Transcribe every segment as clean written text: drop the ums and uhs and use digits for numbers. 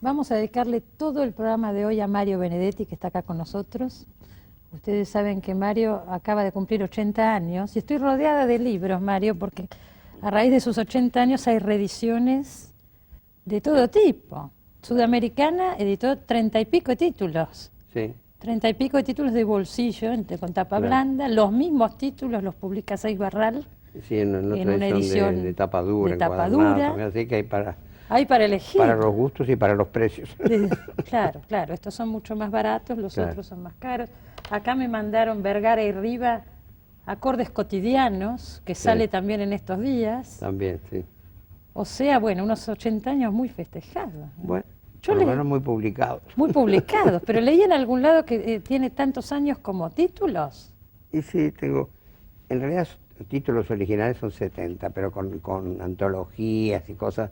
Vamos a dedicarle todo el programa de hoy a Mario Benedetti, que está acá con nosotros. Ustedes saben que Mario acaba de cumplir 80 años y estoy rodeada de libros, Mario, porque a raíz de sus 80 años hay reediciones de todo tipo. Sudamericana editó 30 y pico títulos. Sí. 30 y pico de títulos de bolsillo, con tapa blanda. Los mismos títulos los publica Seix Barral. Sí, en otra una edición de tapa dura, de tapa dura. Así que hay para elegir. Para los gustos y para los precios. Claro, claro. Estos son mucho más baratos, los otros son más caros. Acá me mandaron Vergara y Riva, Acordes Cotidianos, que sale también en estos días. También, sí. O sea, bueno, unos 80 años muy festejados, ¿no? Bueno, por lo menos muy publicados. Muy publicados, pero leí en algún lado que tiene tantos años como títulos. Y sí, tengo, en realidad títulos originales son 70, pero con antologías y cosas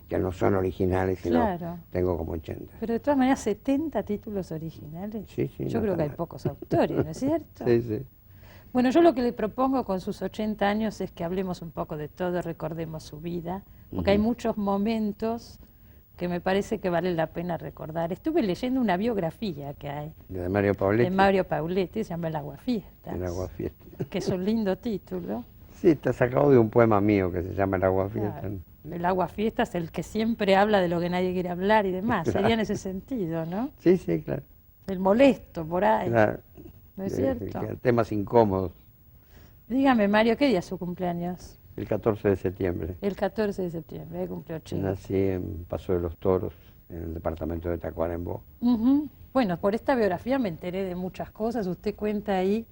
que no son originales, sino tengo como 80. Pero de todas maneras, 70 títulos originales. Sí, sí. Yo creo que hay pocos autores, ¿no es cierto? Sí, sí. Bueno, yo lo que le propongo con sus 80 años es que hablemos un poco de todo, recordemos su vida, porque hay muchos momentos que me parece que vale la pena recordar. Estuve leyendo una biografía que hay. De Mario Pauletti. De Mario Pauletti, se llama El Aguafiestas. El Aguafiestas. Que es un lindo título. Sí, está sacado de un poema mío que se llama El Aguafiestas. Claro. El Aguafiestas, el que siempre habla de lo que nadie quiere hablar y demás. Sería en ese sentido, ¿no? Sí, sí, claro. El molesto por ahí. Claro. ¿No es cierto? Temas incómodos. Dígame, Mario, ¿qué día es su cumpleaños? El 14 de septiembre. El 14 de septiembre, ahí cumple 80. Nací en Paso de los Toros, en el departamento de Tacuarembó. Bueno, por esta biografía me enteré de muchas cosas. Usted cuenta ahí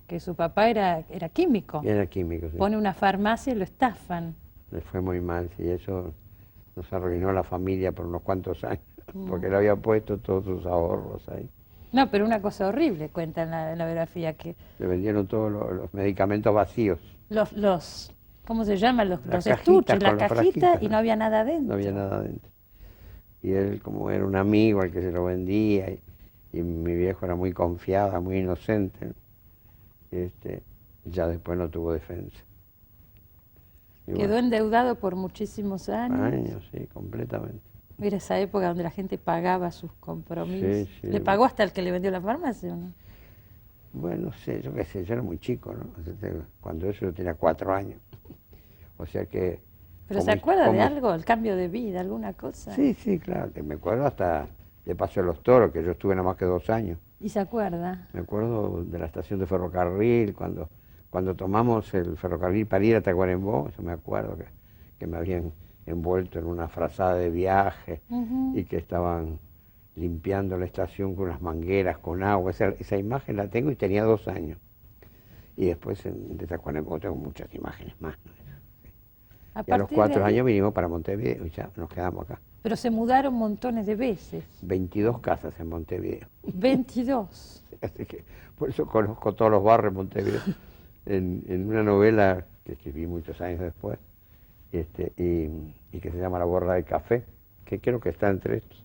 que su papá era químico. Era químico, sí. Pone una farmacia y lo estafan. Le fue muy mal, sí, eso nos arruinó la familia por unos cuantos años, porque le había puesto todos sus ahorros ahí. No, pero una cosa horrible cuenta en la biografía, que... Le vendieron todos los medicamentos vacíos. ¿Cómo se llaman? Los estuches, la cajita, y no había nada adentro. No había nada adentro. Y él, como era un amigo al que se lo vendía, y mi viejo era muy confiada, muy inocente, ya después no tuvo defensa. Quedó endeudado por muchísimos años. Años, sí, completamente. Era esa época donde la gente pagaba sus compromisos. Sí, sí. ¿Le pagó hasta el que le vendió la farmacia o no? Bueno, no sé, yo qué sé, yo era muy chico, ¿no? Cuando eso yo tenía 4 años. O sea que... ¿Pero se acuerda de algo, el cambio de vida, alguna cosa? Sí, sí, claro, que me acuerdo hasta de Paso de los Toros, que yo estuve nada más que 2 años. ¿Y se acuerda? Me acuerdo de la estación de ferrocarril, cuando tomamos el ferrocarril para ir a Tacuarembó, yo me acuerdo que me habían envuelto en una frazada de viaje y que estaban limpiando la estación con unas mangueras, con agua. Esa imagen la tengo y tenía 2 años. Y después de Tacuarembó tengo muchas imágenes más, ¿no? Y a los 4 años vinimos para Montevideo y ya nos quedamos acá. Pero se mudaron montones de veces. 22 casas en Montevideo. 22. Así que por eso conozco todos los barrios de Montevideo. En una novela que escribí muchos años después, y que se llama La borra del café, que creo que está entre estos.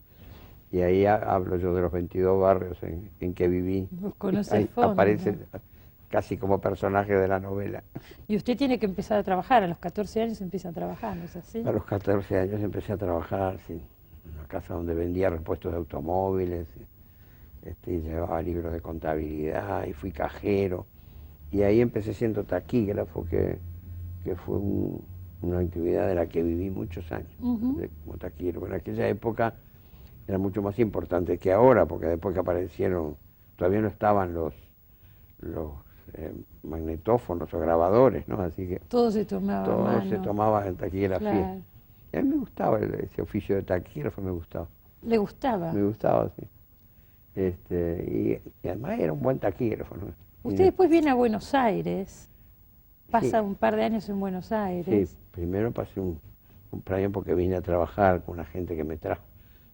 Y ahí hablo yo de los 22 barrios en que viví. Los conoce ahí a fondo, aparece ¿no? Casi como personaje de la novela. Y usted tiene que empezar a trabajar, a los 14 años empieza a trabajar, ¿no es así? A los 14 años empecé a trabajar, sí, en una casa donde vendía repuestos de automóviles, y llevaba libros de contabilidad, y fui cajero. Y ahí empecé siendo taquígrafo, que fue una actividad de la que viví muchos años, como taquígrafo. En aquella época era mucho más importante que ahora, porque después que aparecieron, todavía no estaban los magnetófonos o grabadores, ¿no? Así que todo se tomaba todo se tomaba en taquigrafía. Claro. Y a mí me gustaba ese oficio de taquígrafo, me gustaba. ¿Le gustaba? Me gustaba, sí. Y además era un buen taquígrafo, ¿no? Usted después viene a Buenos Aires, pasa Sí. un par de años en Buenos Aires. Sí, primero pasé un año porque vine a trabajar con una gente que me trajo.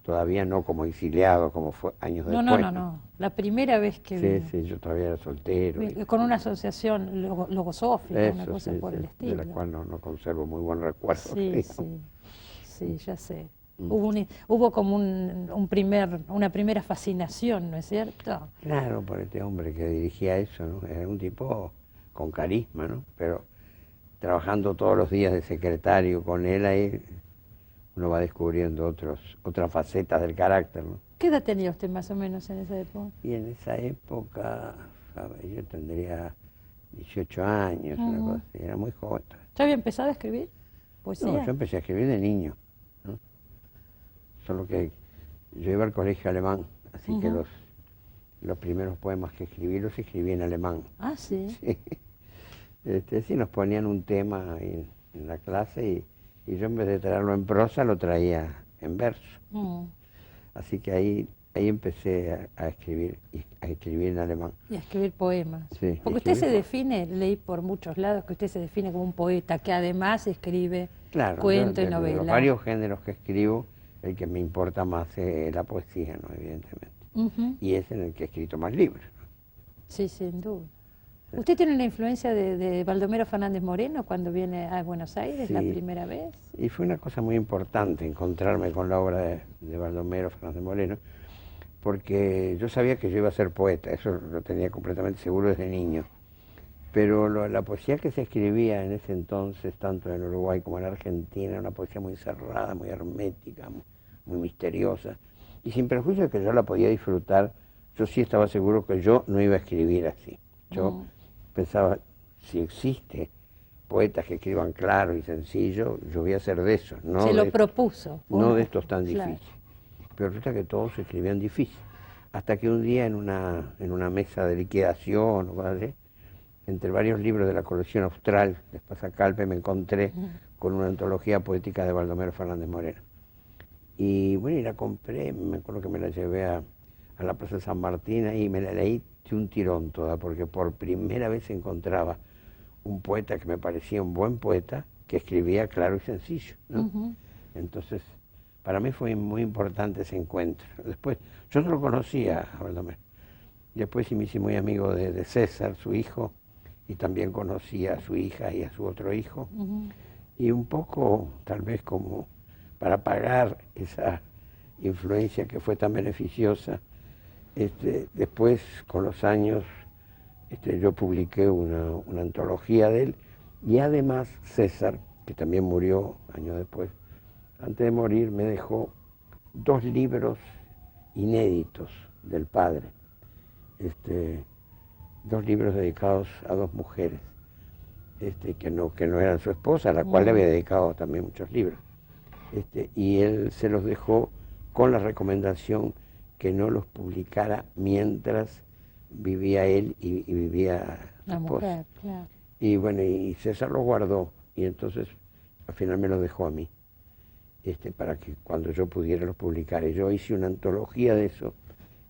Todavía no como exiliado, como fue años después. No. La primera vez que vino. Sí, yo todavía era soltero. Con una asociación logosófica, una cosa por el estilo. De la cual no conservo muy buen recuerdo. Sí, ya sé. Hubo como una primera fascinación, ¿no es cierto? Claro, por este hombre que dirigía eso, ¿no? Era un tipo con carisma, ¿no? Pero trabajando todos los días de secretario con él ahí, uno va descubriendo otras facetas del carácter, ¿no? ¿Qué edad tenía usted más o menos en esa época? Y en esa época, ¿sabe? Yo tendría 18 años, una cosa así, era muy joven. ¿Ya había empezado a escribir poesía? No, yo empecé a escribir de niño, ¿no? Solo que yo iba al colegio alemán, así que los primeros poemas que escribí los escribí en alemán. Ah, sí. Sí, sí nos ponían un tema en la clase y yo en vez de traerlo en prosa lo traía en verso. Así que ahí empecé a escribir en alemán. Y a escribir poemas. Sí, porque usted se define, leí por muchos lados, que usted se define como un poeta, que además escribe cuento y novela. De los varios géneros que escribo, el que me importa más es la poesía, ¿no? Evidentemente. Y es en el que he escrito más libros. Sí, sin duda. ¿Usted tiene una influencia de Baldomero Fernández Moreno cuando viene a Buenos Aires la primera vez? Y fue una cosa muy importante encontrarme con la obra de Baldomero Fernández Moreno, porque yo sabía que yo iba a ser poeta, eso lo tenía completamente seguro desde niño. Pero la poesía que se escribía en ese entonces, tanto en Uruguay como en Argentina, era una poesía muy cerrada, muy hermética, muy misteriosa. Y sin perjuicio de que yo la podía disfrutar, yo sí estaba seguro que yo no iba a escribir así. Yo pensaba, si existe poetas que escriban claro y sencillo, yo voy a ser de esos. No se lo propuso. No de estos tan difíciles. Pero resulta que todos escribían difícil. Hasta que un día en una mesa de liquidación, ¿vale?, entre varios libros de la colección austral de Espasa-Calpe, me encontré con una antología poética de Baldomero Fernández Moreno. Y bueno, y la compré, me acuerdo que me la llevé a la Plaza de San Martín y me la leí de un tirón toda, porque por primera vez encontraba un poeta que me parecía un buen poeta, que escribía claro y sencillo, ¿no? Entonces, para mí fue muy importante ese encuentro. Después, yo no lo conocía a Baldomero. Después sí me hice muy amigo de César, su hijo, y también conocí a su hija y a su otro hijo. Y un poco, tal vez como para pagar esa influencia que fue tan beneficiosa, después, con los años, yo publiqué una antología de él, y además César, que también murió años después, antes de morir me dejó 2 libros inéditos del padre, 2 libros dedicados a 2 mujeres, que no eran su esposa, a la cual le había dedicado también muchos libros. Y él se los dejó con la recomendación que no los publicara mientras vivía él y vivía su esposa. Mujer, claro. Y bueno, y César los guardó, y entonces al final me los dejó a mí, para que cuando yo pudiera los publicar. Y yo hice una antología de eso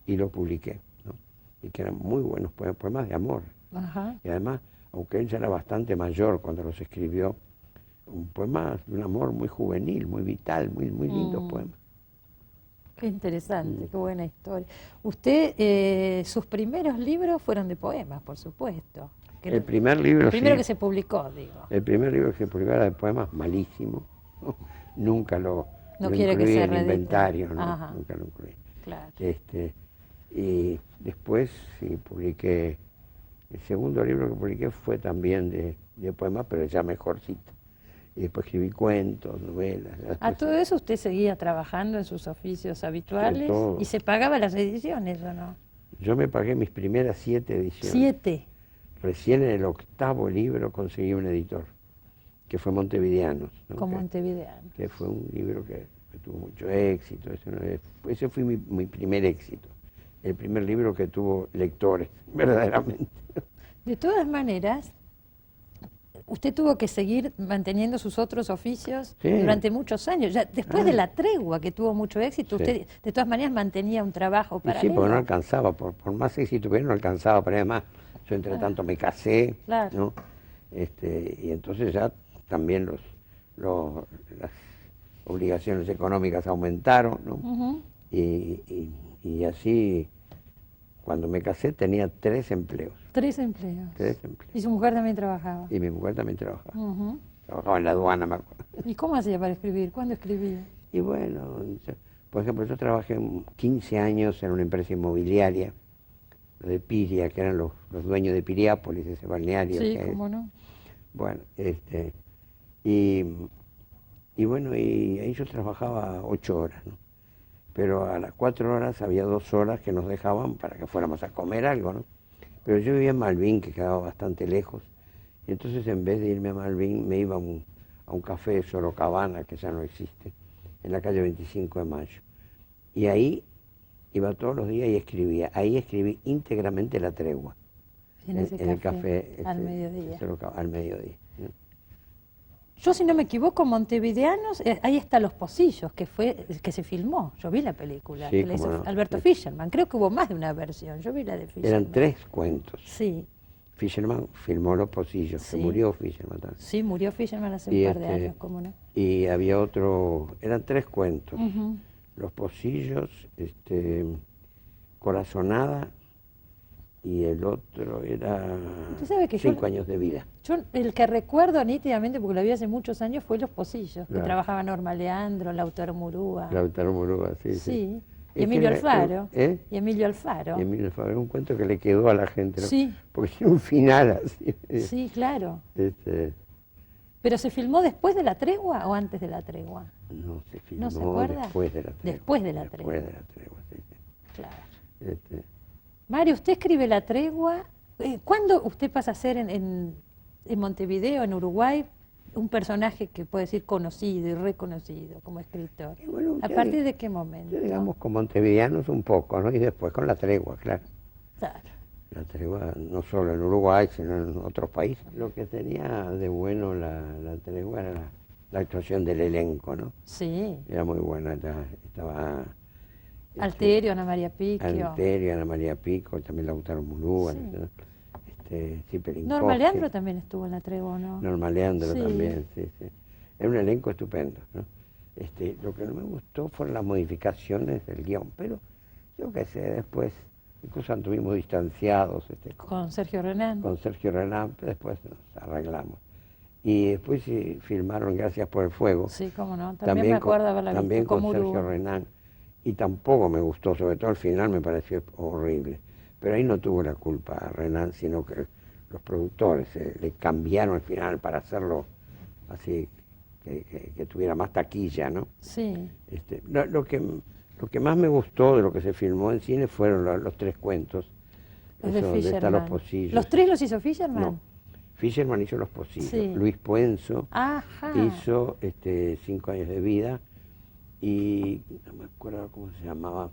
y lo publiqué, ¿no? Y que eran muy buenos poemas de amor. Y además, aunque él ya era bastante mayor cuando los escribió, un poema de un amor muy juvenil, muy vital, muy lindos poemas. Qué interesante, qué buena historia. Usted, sus primeros libros fueron de poemas, por supuesto. El primer libro, el primero que se publicó, digo. El primer libro que se publicó era de poemas, malísimo, ¿no? Nunca lo quiere incluí que se en el inventario, ¿no? Nunca lo incluí. Claro. Y después sí publiqué, el segundo libro que publiqué fue también de poemas, pero ya mejorcito. Y después escribí cuentos, novelas. ¿A todo eso usted seguía trabajando en sus oficios habituales? ¿Y se pagaba las ediciones o no? Yo me pagué mis primeras 7 ediciones. 7. Recién en el 8º libro conseguí un editor, que fue Montevideanos, ¿no? Con Montevideanos. Que fue un libro que tuvo mucho éxito. Ese fue mi primer éxito. El primer libro que tuvo lectores, verdaderamente. De todas maneras, usted tuvo que seguir manteniendo sus otros oficios durante muchos años. Ya después de la tregua, que tuvo mucho éxito, usted de todas maneras mantenía un trabajo paralelo. Sí, porque no alcanzaba, por más éxito que no alcanzaba, pero además yo entre tanto me casé, ¿no? Y entonces ya también las obligaciones económicas aumentaron, ¿no? Y así, cuando me casé tenía 3 empleos. 3 empleos. 3 empleos. ¿Y su mujer también trabajaba? Y mi mujer también trabajaba. Trabajaba en la aduana, me acuerdo. ¿Y cómo hacía para escribir? ¿Cuándo escribía? Y bueno, por ejemplo, yo trabajé 15 años en una empresa inmobiliaria, de Piria, que eran los dueños de Piriápolis, ese balneario. Sí, cómo no. Bueno, y Y bueno, y ahí yo trabajaba 8 horas, ¿no? Pero a las 4 horas había 2 horas que nos dejaban para que fuéramos a comer algo, ¿no? Pero yo vivía en Malvin, que quedaba bastante lejos, y entonces en vez de irme a Malvin me iba a un café de Sorocabana, que ya no existe, en la calle 25 de Mayo. Y ahí iba todos los días y escribía. Ahí escribí íntegramente La Tregua. En el café al mediodía. Al mediodía, ¿no? Yo, si no me equivoco, Montevideanos, ahí está Los Pocillos, que se filmó. Yo vi la película, Sí, que la hizo no. Alberto Fischerman. Creo que hubo más de una versión. Yo vi la de Fischerman. Eran 3 cuentos. Sí. Fischerman filmó Los Pocillos, Sí. que murió Fischerman también. Sí, murió Fischerman hace un par de años, ¿cómo no? Y había otro, eran 3 cuentos. Ujú. Los Pocillos, Corazonada, y el otro era Usted sabe que 5 años de vida. Yo el que recuerdo nítidamente, porque lo vi hace muchos años, fue Los Pocillos, que Claro. trabajaba Norma Leandro, Lautaro Murúa. Lautaro Murúa, sí. Sí. Y Es Emilio que Alfaro. ¿eh? Y Emilio Alfaro. Y Emilio Alfaro, era un cuento que le quedó a la gente, ¿no? Sí. Porque tiene un final así. Sí, claro. Este, ¿Pero se filmó después de La Tregua o antes de La Tregua? no se filmó ¿No se acuerda? después de la tregua. Después de La Tregua. Después de la tregua, sí. Claro. Mario, usted escribe La Tregua. ¿Cuándo usted pasa a ser en Montevideo, en Uruguay, un personaje que puede decir conocido y reconocido como escritor? Y bueno, ¿A partir de qué momento? Yo, digamos, con montevideanos un poco, ¿no? Y después con La Tregua, claro. Claro. La Tregua no solo en Uruguay, sino en otros países. Lo que tenía de bueno la Tregua era la actuación del elenco, ¿no? Sí. Era muy buena, estaba... Alterio, Ana María Picchio. Alterio, Ana María Pico, también Lautaro Murúa, Sí. ¿no? Cipelinkoski. Norma Leandro también estuvo en La Tregua, ¿no? Norma Leandro Sí. también, sí. Era un elenco estupendo, ¿no? Lo que no me gustó fueron las modificaciones del guión, pero yo qué sé, después incluso anduvimos distanciados Con Sergio Renán. con Sergio Renán, pero después nos arreglamos. Y después filmaron Gracias por el Fuego. Sí, cómo no. También me acuerdo haberla visto también con como Sergio Murúa. Renán. Y tampoco me gustó, sobre todo al final me pareció horrible. Pero ahí no tuvo la culpa Renán, sino que los productores le cambiaron el final para hacerlo así, que tuviera más taquilla, ¿no? Sí. Lo que más me gustó de lo que se filmó en cine fueron los 3 cuentos. Los de Eso, donde están Fischerman. Los Pocillos. ¿Los 3 los hizo Fischerman? No. Fischerman hizo Los Pocillos. Sí. Luis Puenzo Ajá. hizo 5 años de vida. Y no me acuerdo cómo se llamaba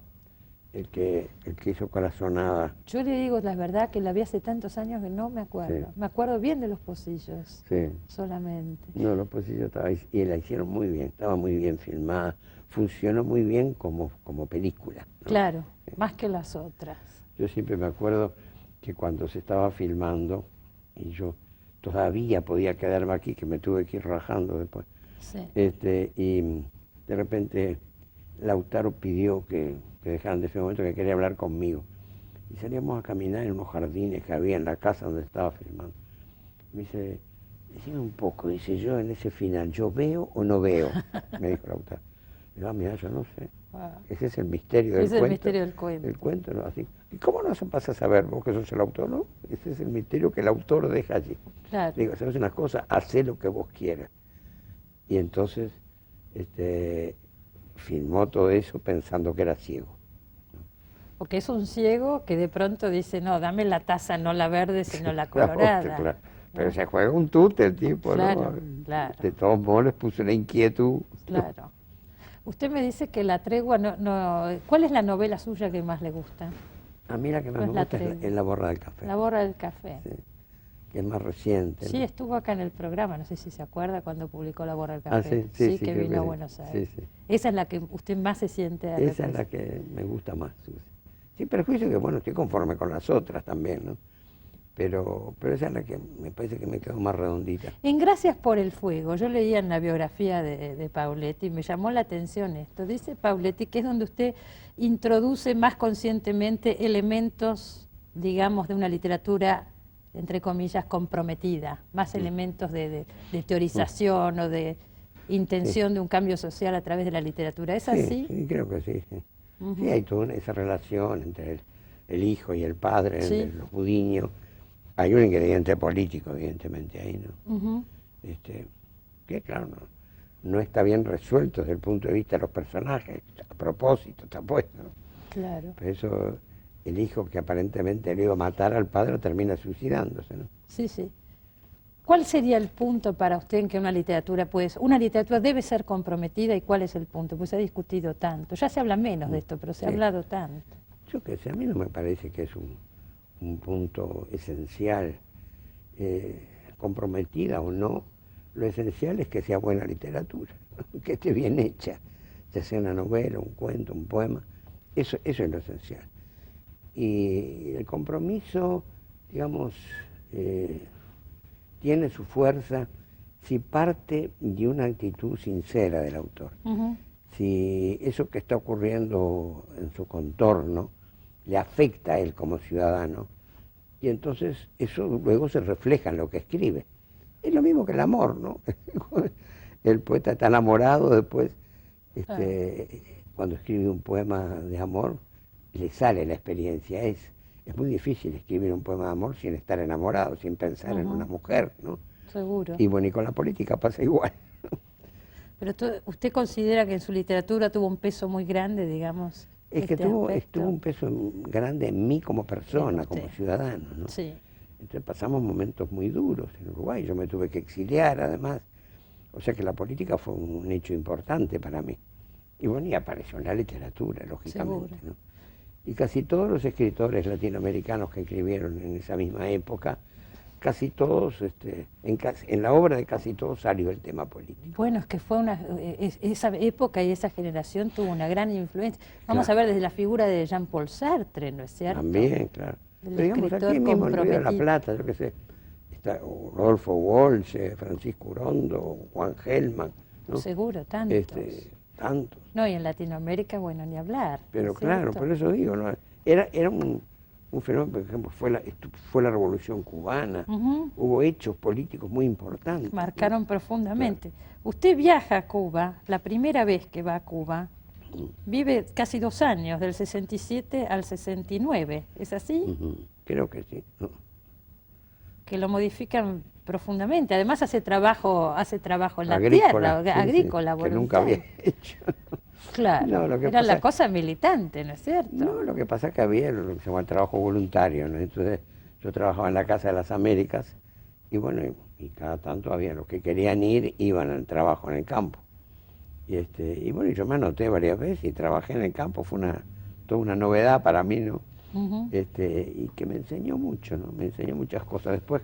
el que hizo Corazonada. Yo le digo la verdad que la vi hace tantos años que no me acuerdo. Sí. Me acuerdo bien de Los Pocillos, Sí. solamente. No, Los Pocillos estaba ahí, y la hicieron muy bien, estaba muy bien filmada, funcionó muy bien como película, ¿no? Claro, más que las otras. Yo siempre me acuerdo que cuando se estaba filmando, y yo todavía podía quedarme aquí, que me tuve que ir rajando después, Sí. y de repente Lautaro pidió que dejaran de ese momento, que quería hablar conmigo. Y salíamos a caminar en unos jardines que había en la casa donde estaba filmando. Me dice, decime un poco, dice, yo en ese final, ¿yo veo o no veo? Me dijo Lautaro. Digo, mira, yo no sé. Wow. Ese es el misterio del Ese es cuento. el misterio del cuento. El cuento, ¿no? Así. ¿Y cómo no se pasa a saber vos que sos el autor, no? Ese es el misterio que el autor deja allí. Claro. Digo, ¿sabes una cosa? Hacé lo que vos quieras. Y entonces, filmó todo eso pensando que era ciego. Porque es un ciego que de pronto dice, no, dame la taza, no la verde, sino la La colorada. otra, claro. Pero ¿no? se juega un tute el tipo, Claro, ¿no? claro. De todos modos les puso una inquietud. Claro. Usted me dice que La Tregua no... ¿Cuál es la novela suya que más le gusta? A mí la que más Pues me La gusta Tregua. es La Borra del Café. La Borra del Café. Sí, que es más reciente. Sí, ¿no? estuvo acá en el programa, no sé si se acuerda cuando publicó La Borra del Café. Ah, sí, que creo vino a sí. Buenos Aires. Sí, sí. Esa es la que usted más se siente a Esa es la que me gusta más. Sin perjuicio que, bueno, estoy conforme con las otras también, ¿no? Pero esa es la que me parece que me quedó más redondita. En Gracias por el Fuego, yo leía en la biografía de Pauletti y me llamó la atención esto. Dice Pauletti que es donde usted introduce más conscientemente elementos, digamos, de una literatura, entre comillas, comprometida, más elementos de teorización o de intención de un cambio social a través de la literatura. ¿Es así? Sí, creo que sí. Sí, Ujú. Sí, hay toda esa relación entre el hijo y el padre, Sí. entre los Budiño. Hay un ingrediente político, evidentemente, ahí, ¿no? Ujú. Que claro, no está bien resuelto desde el punto de vista de los personajes, a propósito está puesto. Claro. Por eso el hijo que aparentemente le iba a matar al padre termina suicidándose, ¿no? Sí, sí. ¿Cuál sería el punto para usted en que una literatura debe ser comprometida y cuál es el punto? Pues se ha discutido tanto, ya se habla menos de esto, pero se ha hablado tanto. Yo qué sé, a mí no me parece que es un punto esencial, comprometida o no, lo esencial es que sea buena literatura, ¿no? Que esté bien hecha, ya sea una novela, un cuento, un poema, eso es lo esencial. Y el compromiso, digamos, tiene su fuerza si parte de una actitud sincera del autor. Si eso que está ocurriendo en su contorno le afecta a él como ciudadano, y entonces eso luego se refleja en lo que escribe. Es lo mismo que el amor, ¿no? El poeta está enamorado, después, cuando escribe un poema de amor, le sale la experiencia. Es muy difícil escribir un poema de amor sin estar enamorado, sin pensar en una mujer, ¿no? Seguro. Y bueno, y con la política pasa igual. Pero ¿usted considera que en su literatura tuvo un peso muy grande, digamos? Es que tuvo un peso grande en mí como persona, como ciudadano, ¿no? Sí. Entonces pasamos momentos muy duros en Uruguay, yo me tuve que exiliar además, o sea que la política fue un hecho importante para mí. Y bueno, y apareció en la literatura, lógicamente, ¿no? Y casi todos los escritores latinoamericanos que escribieron en esa misma época, casi todos, en la obra de casi todos salió el tema político. Bueno, es que fue esa época y esa generación tuvo una gran influencia. Vamos a ver desde la figura de Jean-Paul Sartre, ¿no es cierto? También, claro. El Pero digamos, aquí mismo en Río de la Plata, yo qué sé, está Rodolfo Walsh, Francisco Urondo, Juan Gelman, ¿no? Seguro, tantos. Tantos. No, y en Latinoamérica, bueno, ni hablar. Pero claro, por eso digo, ¿no? Era un fenómeno, por ejemplo, fue la Revolución Cubana, hubo hechos políticos muy importantes. Marcaron, ¿no? profundamente. Claro. Usted viaja a Cuba, la primera vez que va a Cuba, vive casi 2 años, del 67 al 69, ¿es así? Creo que sí. ¿No? Que lo modifican profundamente. Además hace trabajo en la agrícola, tierra, agrícola, que nunca había hecho. Claro, no, era la cosa militante, ¿no es cierto? No, lo que pasa es que había lo que se llama el trabajo voluntario, ¿no? Entonces yo trabajaba en la Casa de las Américas y bueno, y cada tanto había los que querían ir, iban al trabajo en el campo. Y bueno, yo me anoté varias veces y trabajé en el campo, fue toda una novedad para mí, ¿no? Y que me enseñó mucho, ¿no? Me enseñó muchas cosas. Después,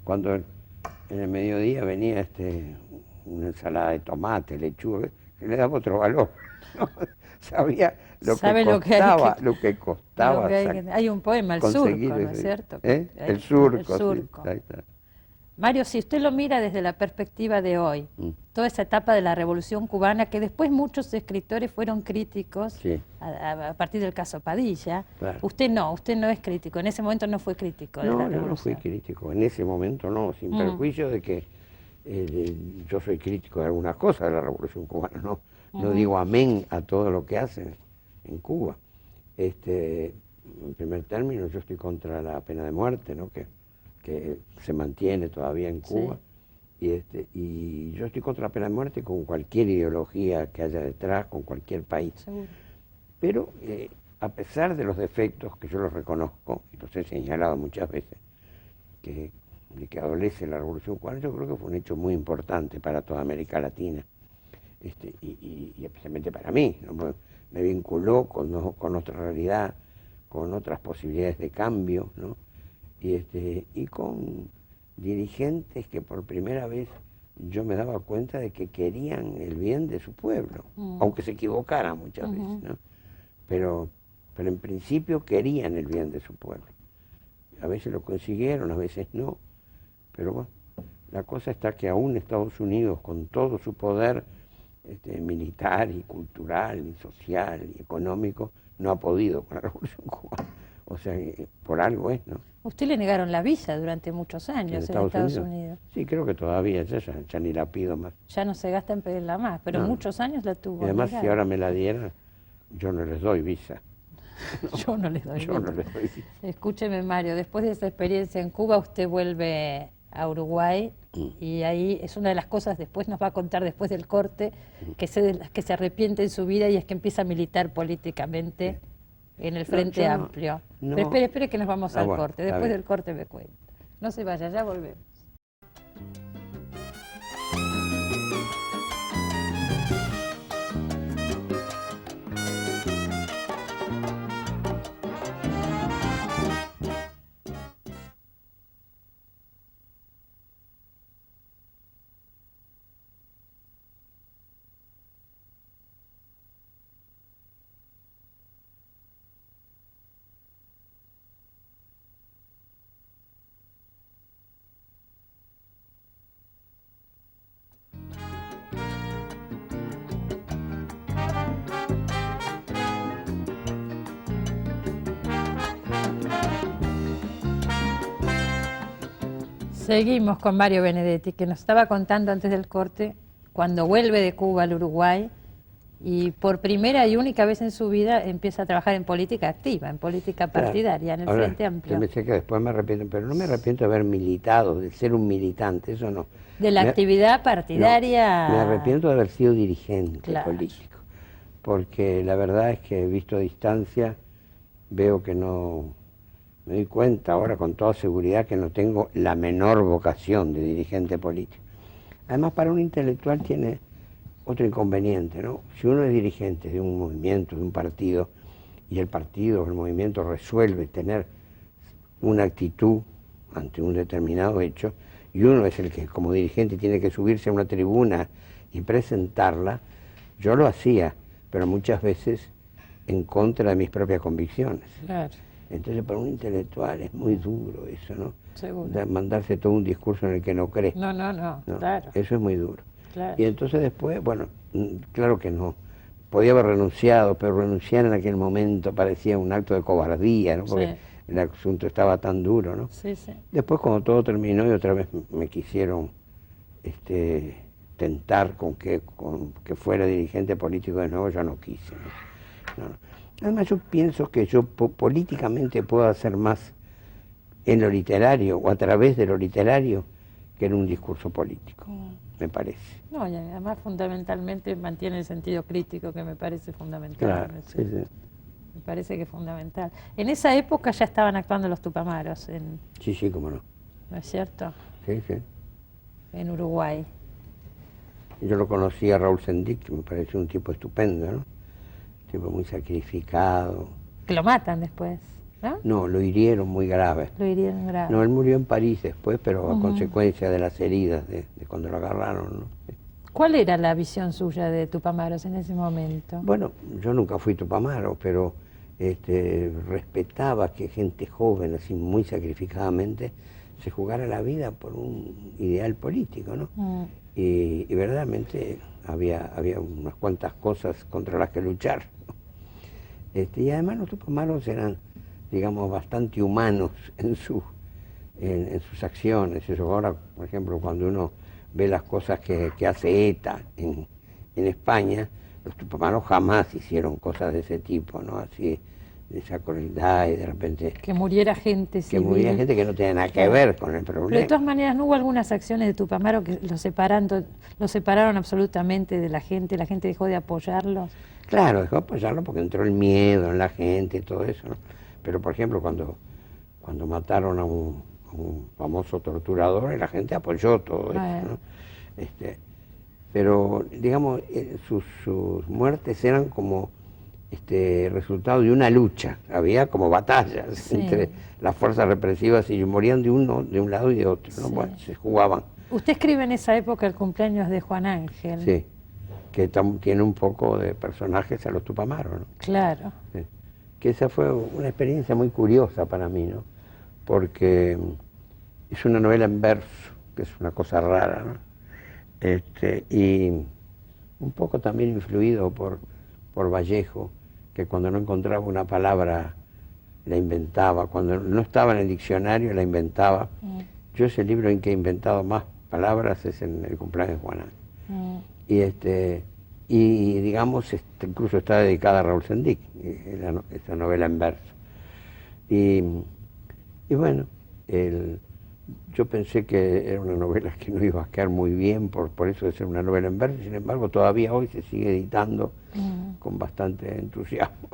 cuando en el mediodía venía una ensalada de tomate, lechuga, que le daba otro valor, ¿no? Sabía lo que costaba. Hay un poema, El Surco, ¿no es cierto? El Surco. El Surco. Sí, Mario, si usted lo mira desde la perspectiva de hoy, toda esa etapa de la Revolución Cubana, que después muchos escritores fueron críticos, a partir del caso Padilla, claro. Usted no es crítico, en ese momento no fue crítico de la Revolución. No, no fui crítico, en ese momento no, sin perjuicio de que yo soy crítico de algunas cosas de la Revolución Cubana, no digo amén a todo lo que hacen en Cuba. En primer término, yo estoy contra la pena de muerte, ¿no? que se mantiene todavía en Cuba, y yo estoy contra la pena de muerte con cualquier ideología que haya detrás, con cualquier país. Seguro. Pero a pesar de los defectos que yo los reconozco, y los he señalado muchas veces, de que adolece la Revolución Cubana, yo creo que fue un hecho muy importante para toda América Latina, y especialmente para mí, ¿no? Me vinculó con otra realidad, con otras posibilidades de cambio, ¿no? Y con dirigentes que por primera vez yo me daba cuenta de que querían el bien de su pueblo, aunque se equivocaran muchas veces, ¿no? Pero en principio querían el bien de su pueblo. A veces lo consiguieron, a veces no, pero bueno, la cosa está que aún Estados Unidos, con todo su poder militar y cultural y social y económico, no ha podido con la Revolución Cubana. O sea, por algo es, ¿no? Usted le negaron la visa durante muchos años en Estados Unidos. Sí, creo que todavía, ya ni la pido más. Ya no se gasta en pedirla más, pero muchos años la tuvo. Y además, negada. Si ahora me la dieran, yo no les doy visa. Yo no les doy visa. Escúcheme, Mario, después de esa experiencia en Cuba, usted vuelve a Uruguay, y ahí es una de las cosas, después nos va a contar después del corte, que se arrepiente en su vida, y es que empieza a militar políticamente en el Frente Amplio. Pero espere que nos vamos al corte, después del corte me cuenta. No se vaya, ya volvemos. Seguimos con Mario Benedetti, que nos estaba contando antes del corte, cuando vuelve de Cuba al Uruguay, y por primera y única vez en su vida empieza a trabajar en política activa, en política partidaria, en el Frente Amplio. Yo pensé que después me arrepiento, pero no me arrepiento de haber militado, de ser un militante, eso no. De la actividad partidaria... No, me arrepiento de haber sido dirigente político, porque la verdad es que visto a distancia veo que no... Me doy cuenta ahora con toda seguridad que no tengo la menor vocación de dirigente político. Además, para un intelectual tiene otro inconveniente, ¿no? Si uno es dirigente de un movimiento, de un partido, y el partido o el movimiento resuelve tener una actitud ante un determinado hecho, y uno es el que como dirigente tiene que subirse a una tribuna y presentarla, yo lo hacía, pero muchas veces en contra de mis propias convicciones. Claro. Entonces para un intelectual es muy duro eso, ¿no? Seguro. Mandarse todo un discurso en el que no cree. No, claro. Eso es muy duro. Claro. Y entonces después, bueno, claro que no. Podía haber renunciado, pero renunciar en aquel momento parecía un acto de cobardía, ¿no? Porque el asunto estaba tan duro, ¿no? Sí, sí. Después cuando todo terminó y otra vez me quisieron tentar con que fuera dirigente político de nuevo, yo no quise, ¿no? No. Además yo pienso que yo políticamente puedo hacer más en lo literario o a través de lo literario que en un discurso político, me parece. No, y además fundamentalmente mantiene el sentido crítico, que me parece fundamental. Claro, sí. Me parece que es fundamental. En esa época ya estaban actuando los Tupamaros. Sí, cómo no. ¿No es cierto? Sí. En Uruguay. Yo lo conocí a Raúl Sendic, que me pareció un tipo estupendo, ¿no? Un tipo muy sacrificado. Que lo matan después, ¿no? No, lo hirieron muy grave. Lo hirieron grave. No, él murió en París después, pero a consecuencia de las heridas de cuando lo agarraron, ¿no? ¿Cuál era la visión suya de Tupamaros en ese momento? Bueno, yo nunca fui Tupamaro, pero respetaba que gente joven, así muy sacrificadamente, se jugara la vida por un ideal político, ¿no? Y verdaderamente había unas cuantas cosas contra las que luchar, ¿no? Y además los Tupamaros eran, digamos, bastante humanos en sus acciones. Eso ahora, por ejemplo, cuando uno ve las cosas que hace ETA en España, los Tupamaros jamás hicieron cosas de ese tipo, ¿no? Así, de esa crueldad y de repente... Que muriera gente civil. Que muriera gente que no tenía nada que ver con el problema. Pero de todas maneras, ¿no hubo algunas acciones de Tupamaro que lo separaron absolutamente de la gente dejó de apoyarlos? Claro, dejó de apoyarlo porque entró el miedo en la gente y todo eso, ¿no? Pero, por ejemplo, cuando mataron a un famoso torturador, la gente apoyó todo eso, ¿no? Pero, digamos, sus muertes eran como resultado de una lucha, había como batallas entre las fuerzas represivas y morían de un lado y de otro, ¿no? Bueno, se jugaban. Usted escribe en esa época el cumpleaños de Juan Ángel. Sí, que tiene un poco de personajes a los Tupamaros, ¿no? Claro. Sí. Que esa fue una experiencia muy curiosa para mí, ¿no? Porque es una novela en verso, que es una cosa rara, ¿no? Y un poco también influido por Vallejo, que cuando no encontraba una palabra la inventaba, cuando no estaba en el diccionario la inventaba. Yo ese libro en que he inventado más palabras es en el cumpleaños de Juan Ángel. Y digamos, incluso está dedicada a Raúl Sendic, esa novela en verso. Y bueno, Yo pensé que era una novela que no iba a quedar muy bien por eso de ser una novela en verso, sin embargo todavía hoy se sigue editando con bastante entusiasmo.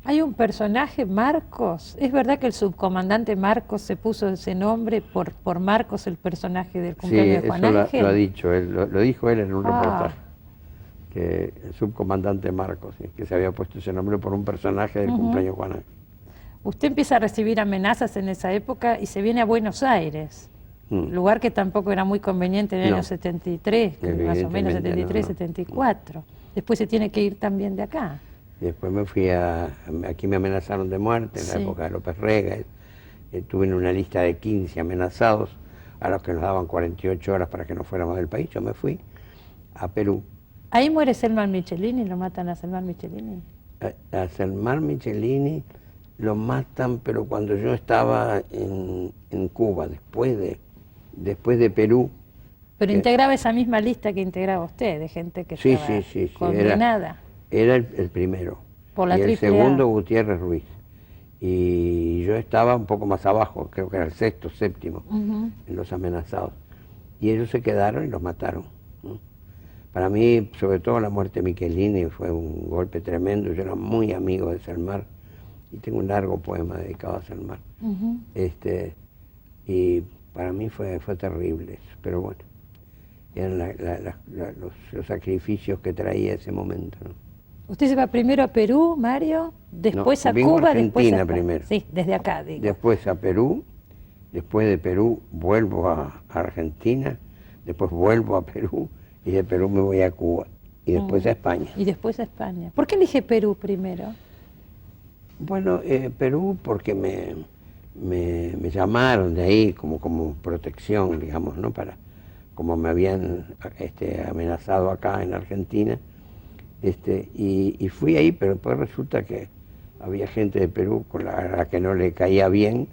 Hay un personaje, Marcos. ¿Es verdad que el subcomandante Marcos se puso ese nombre por Marcos, el personaje del cumpleaños de Juan Ángel? Sí, eso lo ha dicho él, lo dijo él en un reportaje, que el subcomandante Marcos, ¿sí? Que se había puesto ese nombre por un personaje del cumpleaños de Juan Ángel. Usted empieza a recibir amenazas en esa época y se viene a Buenos Aires, lugar que tampoco era muy conveniente en el año 73, más o menos 73, 74. Después se tiene que ir también de acá. Y después me fui aquí me amenazaron de muerte en la época de López Rega. Estuve en una lista de 15 amenazados a los que nos daban 48 horas para que no fuéramos del país. Yo me fui a Perú. Ahí muere Selman Michelini, lo matan a Selman Michelini. A Selman Michelini lo matan, pero cuando yo estaba en Cuba, después de Perú. Pero integraba esa misma lista que integraba usted, de gente que estaba condenada. Era el primero. Por la y el AAA. segundo, Gutiérrez Ruiz. Y yo estaba un poco más abajo, creo que era el sexto, séptimo, en los amenazados. Y ellos se quedaron y los mataron, ¿no? Para mí, sobre todo la muerte de Michelini fue un golpe tremendo. Yo era muy amigo de Selmar y tengo un largo poema dedicado a Selmar. Y para mí fue terrible eso, pero bueno, eran los sacrificios que traía ese momento, ¿no? ¿Usted se va primero a Perú, Mario, después a vengo Cuba, a Argentina después a primero? Sí, desde acá, digo. Después a Perú, después de Perú vuelvo a Argentina, después vuelvo a Perú y de Perú me voy a Cuba y después a España. Y después a España. ¿Por qué elige Perú primero? Bueno, Perú porque me llamaron de ahí como protección, digamos, ¿no? Como me habían amenazado acá en Argentina. Y fui ahí, pero después resulta que había gente de Perú a la que no le caía bien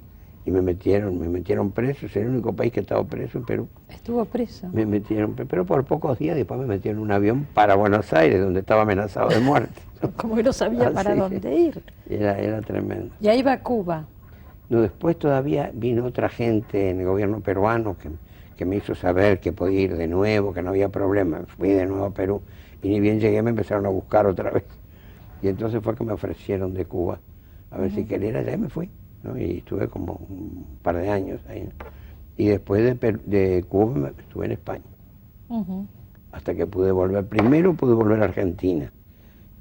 y me metieron preso. Es el único país que he estado preso en Perú. Estuvo preso. Me metieron, pero por pocos días después me metieron en un avión para Buenos Aires, donde estaba amenazado de muerte. Como que no sabía para dónde ir. Era tremendo. Y ahí va a Cuba. No, después todavía vino otra gente en el gobierno peruano que me hizo saber que podía ir de nuevo, que no había problema. Fui de nuevo a Perú. Y ni bien llegué me empezaron a buscar otra vez. Y entonces fue que me ofrecieron de Cuba, a ver si quería ir allá, y me fui, ¿no? Y estuve como un par de años ahí, ¿no? Y después de Cuba estuve en España, hasta que pude volver. Primero pude volver a Argentina,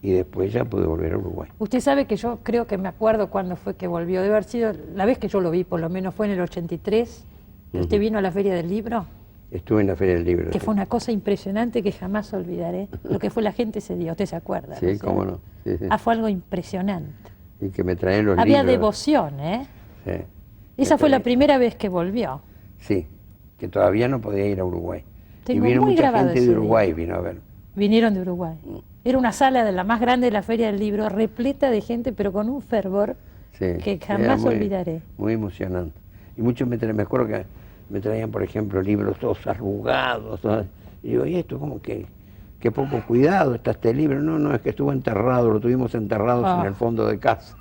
y después ya pude volver a Uruguay. Usted sabe que yo creo que me acuerdo cuándo fue que volvió. Debe haber sido la vez que yo lo vi, por lo menos fue en el 83, que usted vino a la Feria del Libro. Estuve en la Feria del Libro. Que fue una cosa impresionante que jamás olvidaré. Lo que fue la gente ese día, usted se acuerda. Sí, ¿no? Cómo no. Sí. Fue algo impresionante. Y que me traen los Había libros. devoción, ¿eh? Sí. Esa fue la primera vez que volvió. Sí, que todavía no podía ir a Uruguay. Tengo y vino muy mucha grabado gente de ese Uruguay, día. vino a ver. Vinieron de Uruguay. Era una sala de la más grande de la Feria del Libro, repleta de gente, pero con un fervor que jamás olvidaré. Muy emocionante. Y muchos me acuerdo que me traían, por ejemplo, libros todos arrugados. Y digo, ¿y esto como que poco cuidado está este libro? No, es que estuvo enterrado, lo tuvimos enterrados en el fondo de casa.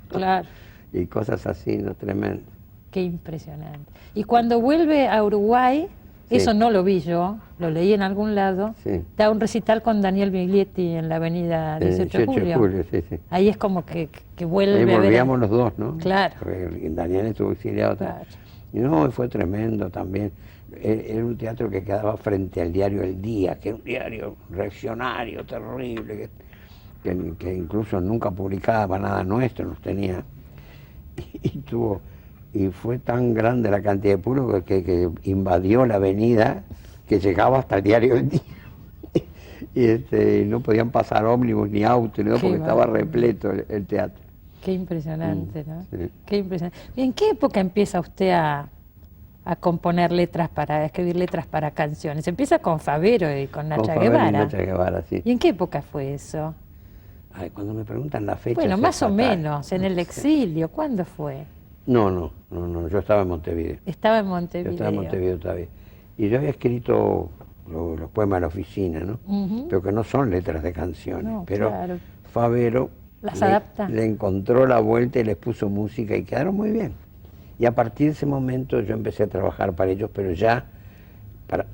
Claro. Y cosas así, ¿no? Tremendo. Qué impresionante. Y cuando vuelve a Uruguay, eso no lo vi yo, lo leí en algún lado, da un recital con Daniel Biglietti en la avenida 18 de Julio. Sí. Ahí es como que vuelve ahí volvíamos a ver. los dos, ¿no? Claro. Porque Daniel estuvo exiliado también. Claro. Y no, fue tremendo también. Era un teatro que quedaba frente al diario El Día, que era un diario reaccionario, terrible, que incluso nunca publicaba nada nuestro, nos tenía. Y fue tan grande la cantidad de público que invadió la avenida, que llegaba hasta el diario El Día. Y no podían pasar ómnibus ni autos, ¿no? Porque estaba repleto el teatro. Qué impresionante, ¿no? Sí. Qué impresionante. ¿En qué época empieza usted a componer letras, a escribir letras para canciones? Empieza con Favero y con Nacha Guevara. Nacha Guevara, sí. ¿Y en qué época fue eso? Ay, cuando me preguntan la fecha... Bueno, más o menos, en el exilio, ¿cuándo fue? No, yo estaba en Montevideo. Estaba en Montevideo. Yo estaba en Montevideo todavía. Y yo había escrito los poemas de la oficina, ¿no? Pero que no son letras de canciones. No, pero claro. Favero las adapta. Le encontró la vuelta y les puso música y quedaron muy bien. Y a partir de ese momento yo empecé a trabajar para ellos, pero ya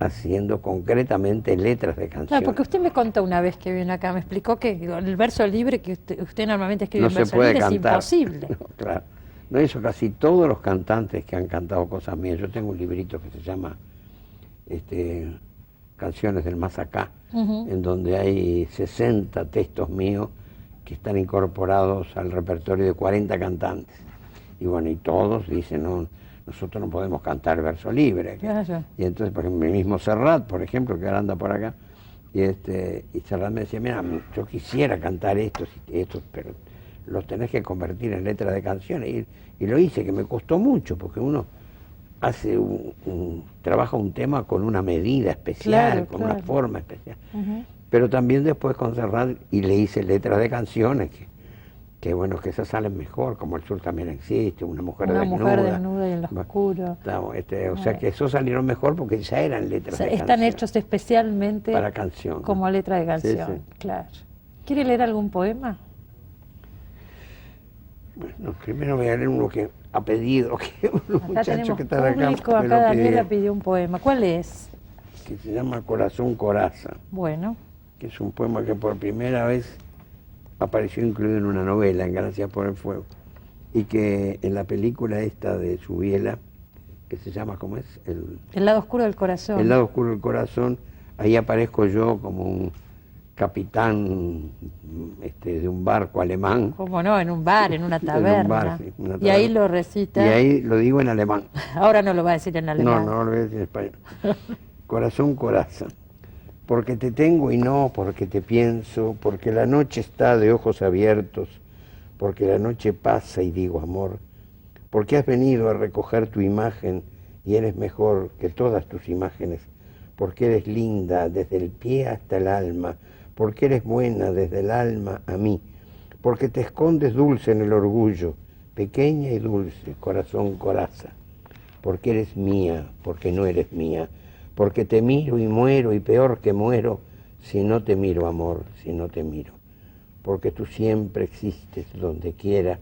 haciendo concretamente letras de canciones. Claro, porque usted me contó una vez que vino acá, me explicó que el verso libre que usted normalmente escribe No en se verso puede libre cantar. es imposible. No, claro. No, eso casi todos los cantantes que han cantado cosas mías. Yo tengo un librito que se llama Canciones del Más Acá, en donde hay 60 textos míos que están incorporados al repertorio de 40 cantantes. Y bueno, y todos dicen, no, nosotros no podemos cantar verso libre. Claro. Y entonces, por ejemplo, el mismo Serrat, por ejemplo, que ahora anda por acá, y Serrat me decía, mira, yo quisiera cantar estos, pero los tenés que convertir en letras de canciones. Y lo hice, que me costó mucho, porque uno hace trabaja un tema con una medida especial, Claro, con claro. una forma especial. Pero también después con Serrat, y le hice letras de canciones que bueno, que esas salen mejor, como El Sur también existe, Una mujer desnuda y en lo oscuro. O sea que esos salieron mejor porque ya eran letras de Están canción. hechos especialmente para canción. como letra de canción, Sí, sí. claro. ¿Quiere leer algún poema? Bueno, primero voy a leer uno que ha pedido, que un Acá muchacho tenemos que está de acá público, me lo acá Daniela pidió, pidió un poema. ¿Cuál es? que se llama Corazón Coraza, Bueno, que es un poema que por primera vez apareció incluido en una novela, en Gracias por el Fuego, y que en la película esta de Subiela, que se llama, ¿cómo es? El lado oscuro del corazón. El lado oscuro del corazón, ahí aparezco yo como un capitán de un barco alemán. ¿Cómo no? En un bar, en una En un taberna. bar, sí, una Y ahí taberna. lo recita. Y ahí lo digo en alemán. Ahora no lo va a decir en alemán. No lo voy a decir en español. Corazón, coraza. Porque te tengo y no porque te pienso, porque la noche está de ojos abiertos, porque la noche pasa y digo amor, porque has venido a recoger tu imagen y eres mejor que todas tus imágenes, porque eres linda desde el pie hasta el alma, porque eres buena desde el alma a mí, porque te escondes dulce en el orgullo, pequeña y dulce, corazón, coraza, porque eres mía, porque no eres mía, porque te miro y muero y peor que muero si no te miro, amor, si no te miro, porque tú siempre existes donde quiera,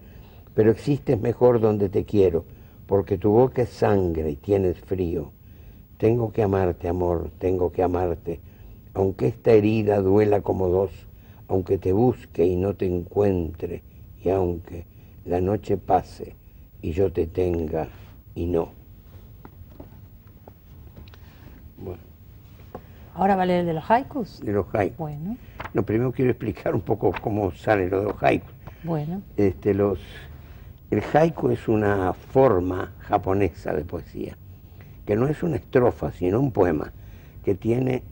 pero existes mejor donde te quiero, porque tu boca es sangre y tienes frío. Tengo que amarte, amor, tengo que amarte, aunque esta herida duela como dos, aunque te busque y no te encuentre, y aunque la noche pase y yo te tenga y no. Bueno, ¿Ahora va a leer el de los haikus? de los haikus. Bueno, No, primero quiero explicar un poco cómo sale lo de los haikus. bueno. El haiku es una forma japonesa de poesía, que no es una estrofa, sino un poema, que tiene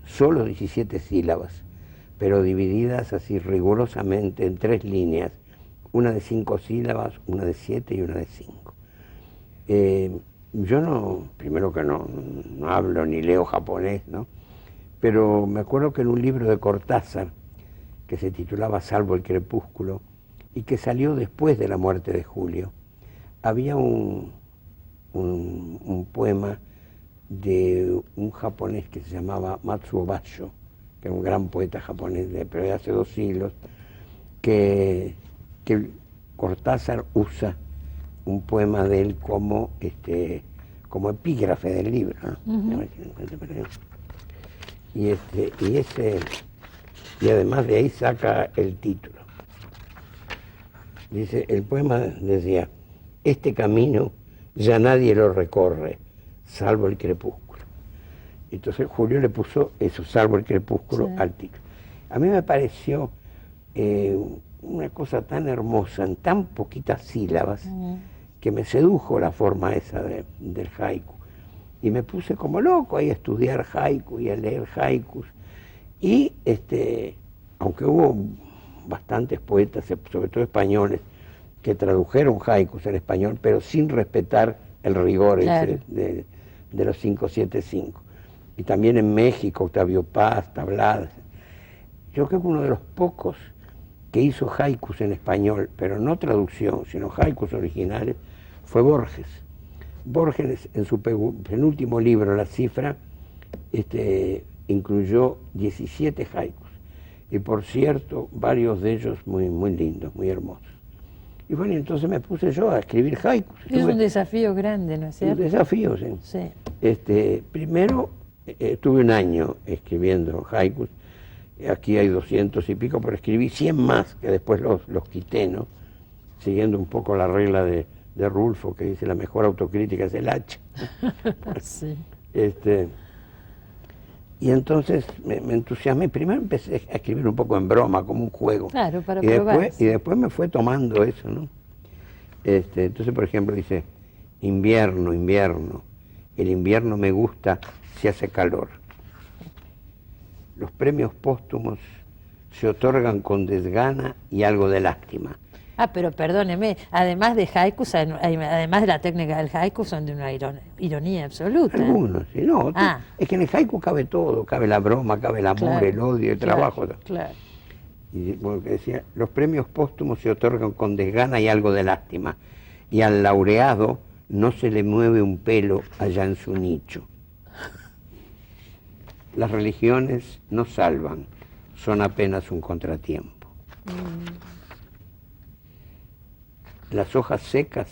solo 17 sílabas, pero divididas así rigurosamente en 3 líneas, una de 5 sílabas, una de 7 y una de 5. Yo no, primero que no hablo ni leo japonés, ¿no? Pero me acuerdo que en un libro de Cortázar, que se titulaba Salvo el crepúsculo, y que salió después de la muerte de Julio, había un poema de un japonés que se llamaba Matsuo Basho, que era un gran poeta japonés, pero de hace 2 siglos, que Cortázar usa un poema de él como epígrafe del libro, ¿no? Y además de ahí saca el título. Dice, el poema decía, este camino ya nadie lo recorre, salvo el crepúsculo. Entonces Julio le puso eso, salvo el crepúsculo, sí, al título. A mí me pareció una cosa tan hermosa, en tan poquitas sílabas, que me sedujo la forma esa del haiku. Y me puse como loco ahí a estudiar haiku y a leer haikus. Y aunque hubo bastantes poetas, sobre todo españoles, que tradujeron haikus en español, pero sin respetar el rigor, claro, ese de los 575. Y también en México, Octavio Paz, Tablada. Yo creo que uno de los pocos que hizo haikus en español, pero no traducción, sino haikus originales, fue Borges. Borges, en su penúltimo libro, La Cifra, incluyó 17 haikus. Y por cierto, varios de ellos muy, muy lindos, muy hermosos. Y bueno, entonces me puse yo a escribir haikus. Es un desafío grande, ¿no es cierto? Un desafío, sí. Sí. Primero estuve un año escribiendo haikus. Aquí hay 200 y pico, pero escribí 100 más, que después los quité, ¿no? Siguiendo un poco la regla de Rulfo, que dice la mejor autocrítica es el hacha. Sí. Y entonces me entusiasmé. Primero empecé a escribir un poco en broma, como un juego. Claro, para probar. Y después me fue tomando eso, ¿no? Entonces, por ejemplo, dice, invierno, invierno. El invierno me gusta si hace calor. Los premios póstumos se otorgan con desgana y algo de lástima. Ah, pero perdóneme, además de haikus, además de la técnica del haiku, son de una ironía absoluta. Algunos, sí, no. Es que en el haiku cabe todo, cabe la broma, cabe el amor, claro, el odio, el trabajo. Claro. Y bueno, que decía, los premios póstumos se otorgan con desgana y algo de lástima, y al laureado no se le mueve un pelo allá en su nicho. Las religiones no salvan, son apenas un contratiempo. Las hojas secas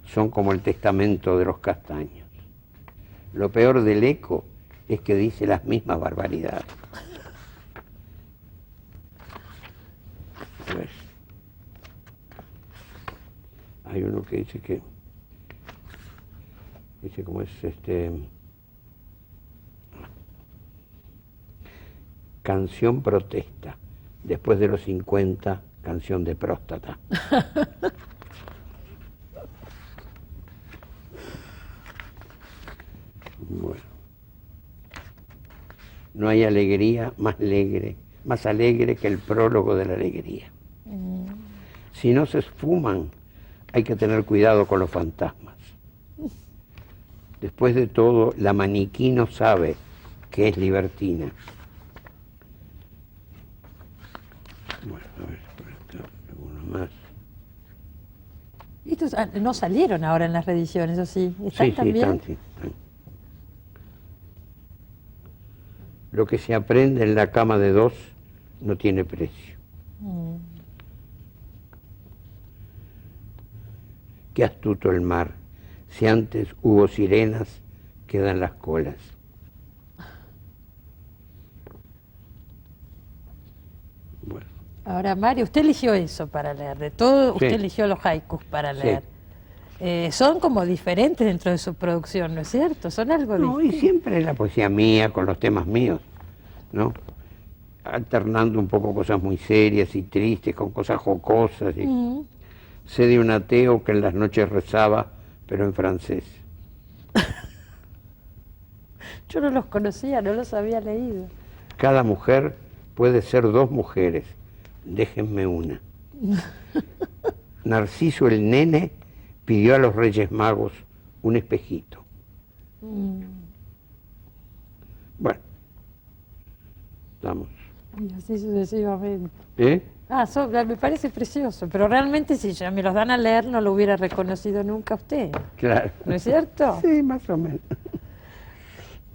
son como el testamento de los castaños. Lo peor del eco es que dice las mismas barbaridades. A ver. Hay uno que dice cómo es canción protesta, después de los 50, canción de próstata. Bueno, no hay alegría más alegre que el prólogo de la alegría. Si no se esfuman, hay que tener cuidado con los fantasmas. Después de todo, la maniquí no sabe que es libertina. Bueno, a ver, por acá, alguno más. Estos no salieron ahora en las reediciones, ¿o sí? ¿Están también? Sí, están. Lo que se aprende en la cama de dos no tiene precio. Qué astuto el mar. Si antes hubo sirenas, quedan las colas. Bueno. Ahora, Mario, usted eligió eso para leer. De todo, usted eligió los haikus para leer. Son como diferentes dentro de su producción, ¿no es cierto? Son algo distinto. Y siempre la poesía mía, con los temas míos, ¿no? Alternando un poco cosas muy serias y tristes con cosas jocosas. Sé de un ateo que en las noches rezaba, pero en francés. Yo no los conocía, no los había leído. Cada mujer puede ser dos mujeres, déjenme una. Narciso el nene pidió a los Reyes Magos un espejito. Bueno, estamos. Y así sucesivamente. ¿Eh? Me parece precioso, pero realmente si ya me los dan a leer no lo hubiera reconocido nunca a usted. Claro. ¿No es cierto? Sí, más o menos.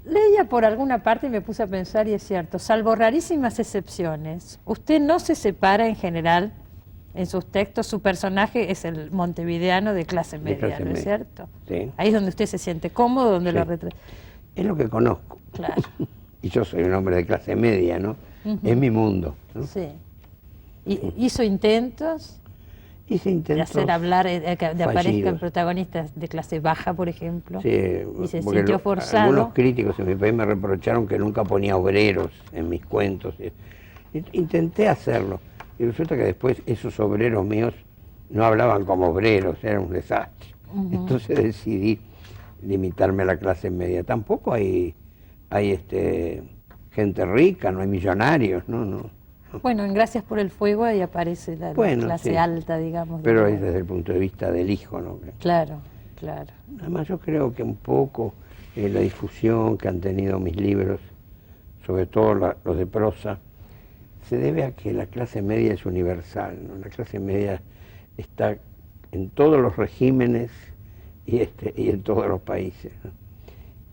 Leía por alguna parte y me puse a pensar, y es cierto, salvo rarísimas excepciones, usted no se separa en general en sus textos, su personaje es el montevideano de clase media, ¿no es cierto? Sí. Ahí es donde usted se siente cómodo, donde lo retrata. Es lo que conozco. Claro. Y yo soy un hombre de clase media, ¿no? Es mi mundo, ¿no? Sí. ¿Hizo intentos? Hice intentos de hacer hablar, de aparezcan protagonistas de clase baja, por ejemplo. Sí, y se sintió forzado. Algunos críticos en mi país me reprocharon que nunca ponía obreros en mis cuentos. Intenté hacerlo. Y resulta que después esos obreros míos no hablaban como obreros, era un desastre. Entonces decidí limitarme a la clase media. Tampoco hay gente rica, no hay millonarios, no. Bueno, en Gracias por el Fuego ahí aparece la clase alta, digamos. Pero es desde el punto de vista del hijo, ¿no? Claro. Además yo creo que un poco la difusión que han tenido mis libros, sobre todo los de prosa, se debe a que la clase media es universal, ¿no? La clase media está en todos los regímenes y en todos los países, ¿no?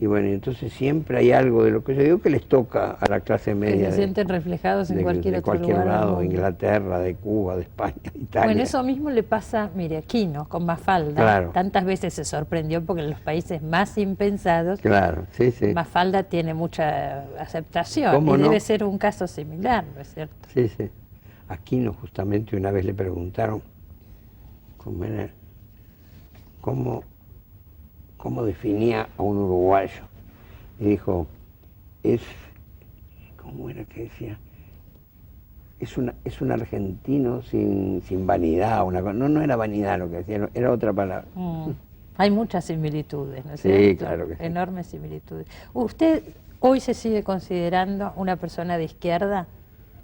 Y bueno, entonces siempre hay algo de lo que yo digo que les toca a la clase Que media. se sienten reflejados en cualquier otro cualquier lugar del lado, mundo. Inglaterra, de Cuba, de España, de Italia. Bueno, eso mismo le pasa, mire, aquí, ¿no? Con Mafalda. Claro. Tantas veces se sorprendió porque en los países más impensados, Claro, sí, sí. Mafalda tiene mucha aceptación. ¿Cómo Y no? debe ser un caso similar, ¿no es cierto? Sí, sí. Aquino justamente una vez le preguntaron cómo definía a un uruguayo. Y dijo, ¿cómo era que decía? Es un argentino sin vanidad. No era vanidad lo que decía, era otra palabra. Hay muchas similitudes, ¿no es Sí, cierto? claro que sí. Enormes similitudes. ¿Usted hoy se sigue considerando una persona de izquierda?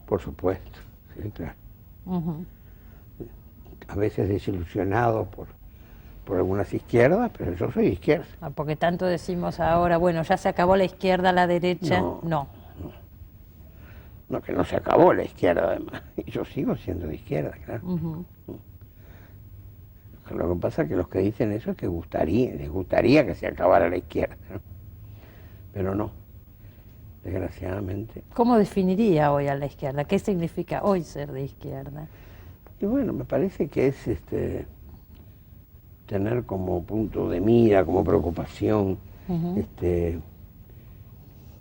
Por supuesto, sí, claro. Ujú. A veces desilusionado por algunas izquierdas, pero yo soy de izquierda. Porque tanto decimos ahora, bueno, ya se acabó la izquierda, la derecha. No. No, que no se acabó la izquierda además. Y yo sigo siendo de izquierda, claro. Ujú. Lo que pasa es que los que dicen eso es que les gustaría que se acabara la izquierda, ¿no? Pero no, desgraciadamente. ¿Cómo definiría hoy a la izquierda? ¿Qué significa hoy ser de izquierda? Y bueno, me parece que es tener como punto de mira, como preocupación,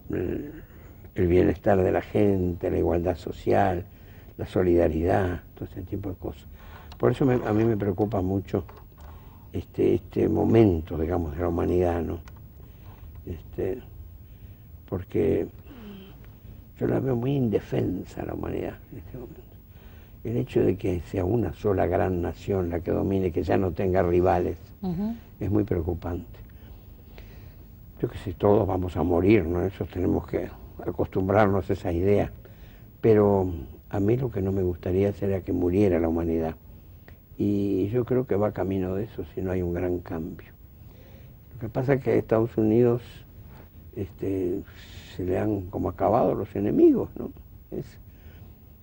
el bienestar de la gente, la igualdad social, la solidaridad, todo ese tipo de cosas. Por eso a mí me preocupa mucho este momento, digamos, de la humanidad, ¿no? Porque yo la veo muy indefensa la humanidad en este momento. El hecho de que sea una sola gran nación la que domine, que ya no tenga rivales, es muy preocupante. Yo que sé, todos vamos a morir, ¿no? Eso tenemos que acostumbrarnos a esa idea. Pero a mí lo que no me gustaría sería que muriera la humanidad. Y yo creo que va camino de eso si no hay un gran cambio. Lo que pasa es que a Estados Unidos se le han como acabado los enemigos, ¿no?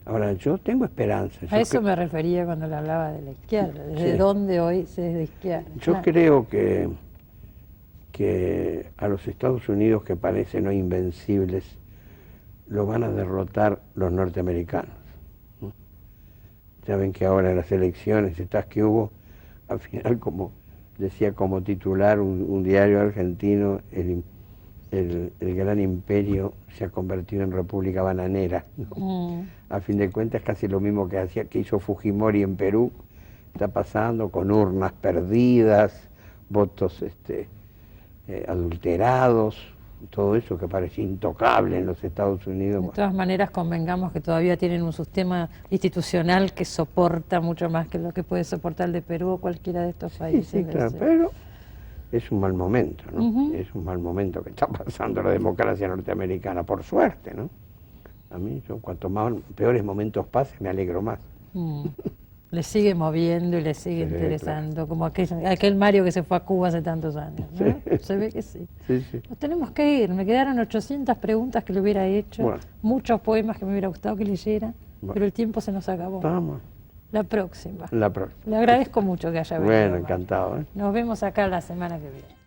Ahora, yo tengo esperanza. A eso me refería cuando le hablaba de la izquierda. ¿Desde Sí. dónde hoy se es de izquierda? Yo creo que a los Estados Unidos, que parecen no invencibles, lo van a derrotar los norteamericanos, ¿no? Ya ven que ahora en las elecciones estas que hubo, al final, como decía como titular un diario argentino, el gran imperio se ha convertido en república bananera, ¿no? A fin de cuentas es casi lo mismo que hizo Fujimori en Perú, está pasando con urnas perdidas, votos adulterados, todo eso que parece intocable en los Estados Unidos. De todas maneras, convengamos que todavía tienen un sistema institucional que soporta mucho más que lo que puede soportar el de Perú o cualquiera de estos países. Sí, claro, pero es un mal momento, ¿no? Es un mal momento que está pasando la democracia norteamericana, por suerte, ¿no? A mí, cuanto más peores momentos pasen, me alegro más. Le sigue moviendo y le sigue interesando, claro. Como aquel Mario que se fue a Cuba hace tantos años, ¿no? Sí. Se ve que sí. Sí, sí. Nos tenemos que ir, me quedaron 800 preguntas que le hubiera hecho, bueno. Muchos poemas que me hubiera gustado que leyera, bueno. Pero el tiempo se nos acabó. Vamos. La próxima. La próxima. Le agradezco mucho que haya venido. Bueno, encantado. Nos vemos acá la semana que viene.